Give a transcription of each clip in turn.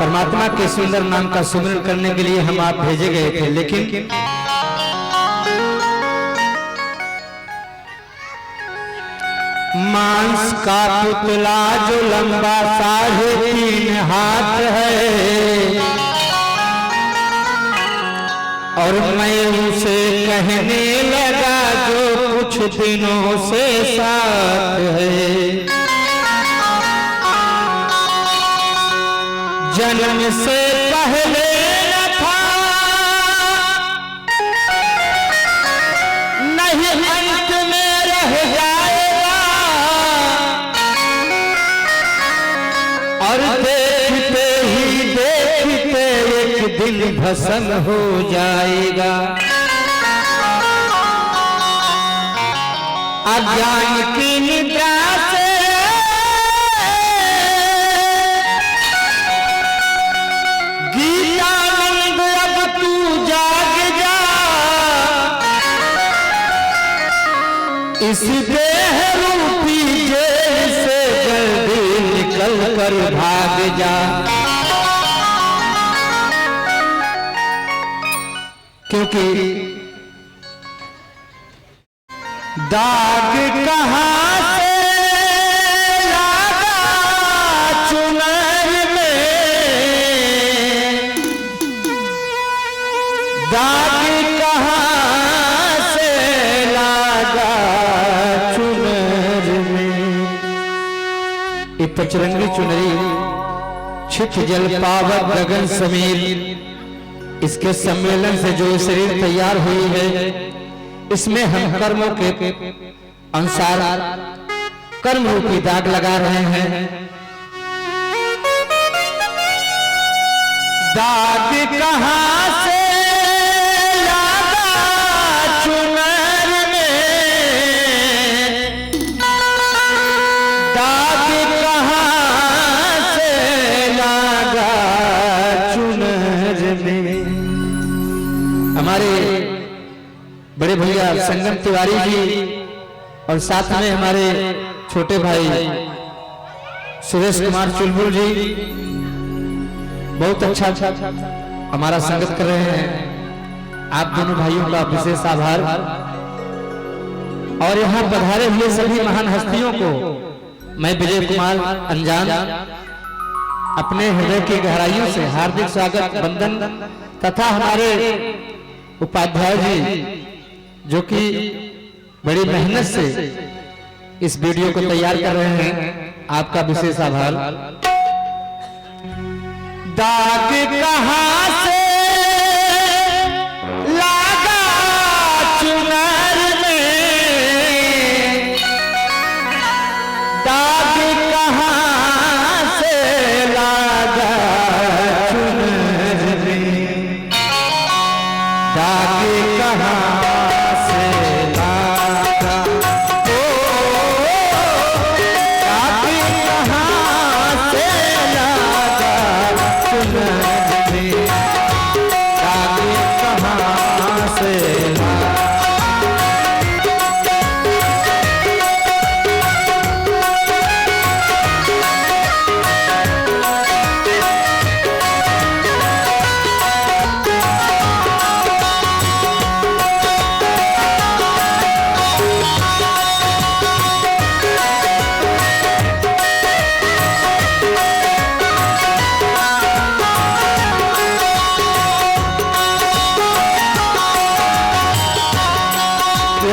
परमात्मा के सुंदर नाम का सुमिरन करने के लिए हम आप भेजे गए थे, लेकिन मांस का पुतला जो लंबा 3.5 हाथ है और मैं उसे कहने लगा जो कुछ दिनों से साथ है। जन्म से पहले न था नहीं अंत में रह जाएगा और देखते ही देखते एक दिन भस्म हो जाएगा। अज्ञान की निद्रा से गीतानंद अब तू जाग जा, इस देह रूपी जेल से जल्दी निकल कर भाग जा। क्योंकि दाग कहाँ से लगा चुनर में, दाग कहाँ से लगा चुनर में। ये पचरंगी चुनरी छित जल पावक गगन समीर, इसके सम्मेलन से जो शरीर तैयार हुई है, इसमें हम कर्मों के अनुसार कर्म रूपी दाग लगा रहे हैं। दाग कहाँ से लगा चुनर में, दाग कहाँ से लगा चुनर में। हमारे बड़े भैया संगम तिवारी जी और साथ में हमारे छोटे भाई सुरेश कुमार चुलबुल जी बहुत अच्छा हमारा संगत कर रहे हैं। आप दोनों भाइयों का विशेष आभार। और यहाँ पधारे हुए सभी महान हस्तियों को मैं विजय कुमार अनजान अपने हृदय की गहराइयों से हार्दिक स्वागत वंदन, तथा हमारे उपाध्याय जी जो कि बड़ी मेहनत से इस वीडियो को तैयार कर रहे हैं, आपका विशेष आभार। दाग कहाँ से लगा चुनर में, दाग कहाँ से लगा चुनर में, दाग कहाँ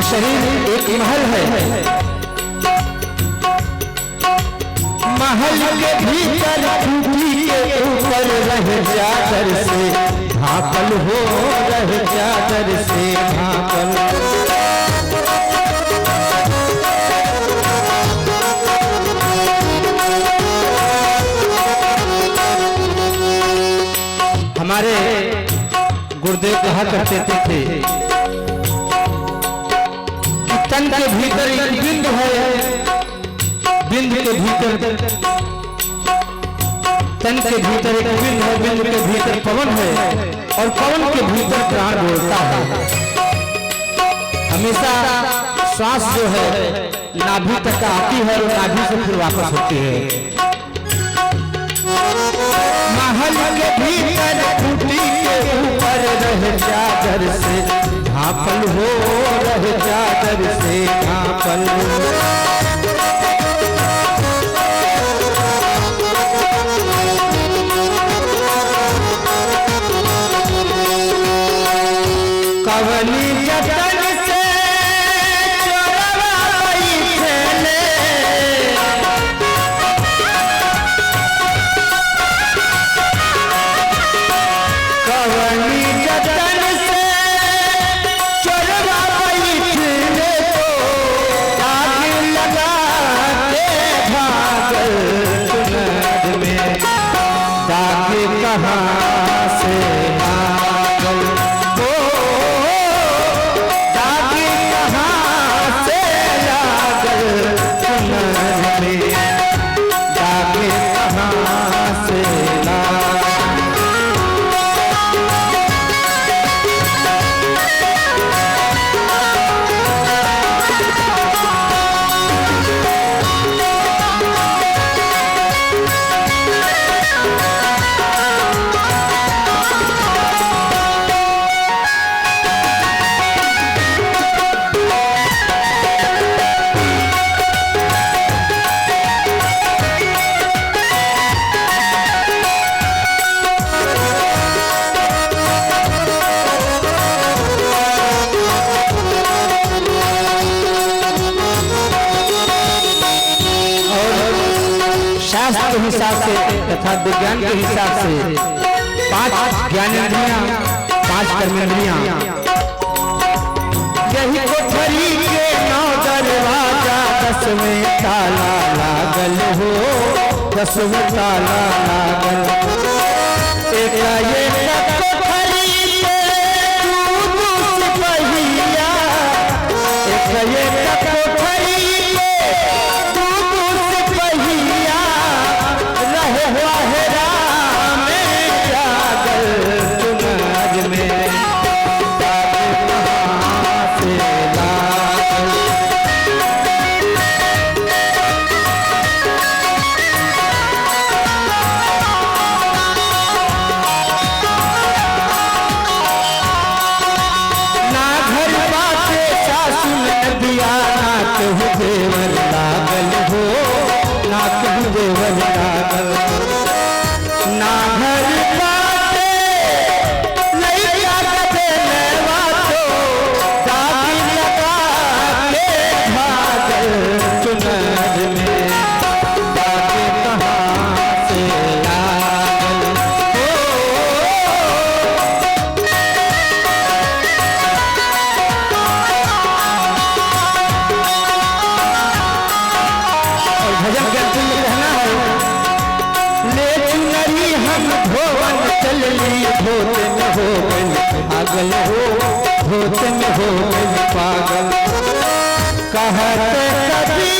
शरीर एक महल है, महल के भीतर खूंटी के ऊपर रह चादर से भापल हो, रह चादर से भापल। हमारे गुरुदेव कहा करते थे तन के भीतर एक बिंदु है, बिंदु के भीतर तन के भीतर एक बिंदु है, बिंदु के भीतर पवन है और पवन के भीतर प्राण बोलता है। हमेशा श्वास जो है नाभि तक आती है और नाभि से फिर वापस होती है। महल भापल हो रह चादर से भापल। कवनी जतन से चोरवा बैठले, कवनी जतन से चोरवा बैठले तो दाग लगा के भागल चुनर में, दाग कहाँ से भागल हो, दाग कहाँ से लागल चुनर में, दाग कहाँ से लागल। शास्त्र के हिसाब से तथा विज्ञान के हिसाब से 5 ज्ञानेंद्रियां, 5 कर्मेंद्रियां, यही कोठरी के 9 दरवाजा, 10वें ताला लागल हो, 10वें ताला लागल। एक कोठरी के 2 सिपहिया, एक कोठरी देवर लागल हो, नाक देवर लागल, ना घर बाटे लइका के देवा तो दाग लगा के भागल चुनर में, दाग कहाँ से लागल हो। भजन करते हुए कहना है, ले चुनरी हम धोवन चलली, धोते में हो गई पागल हो, धोते में हो गई पागल। कहते कभी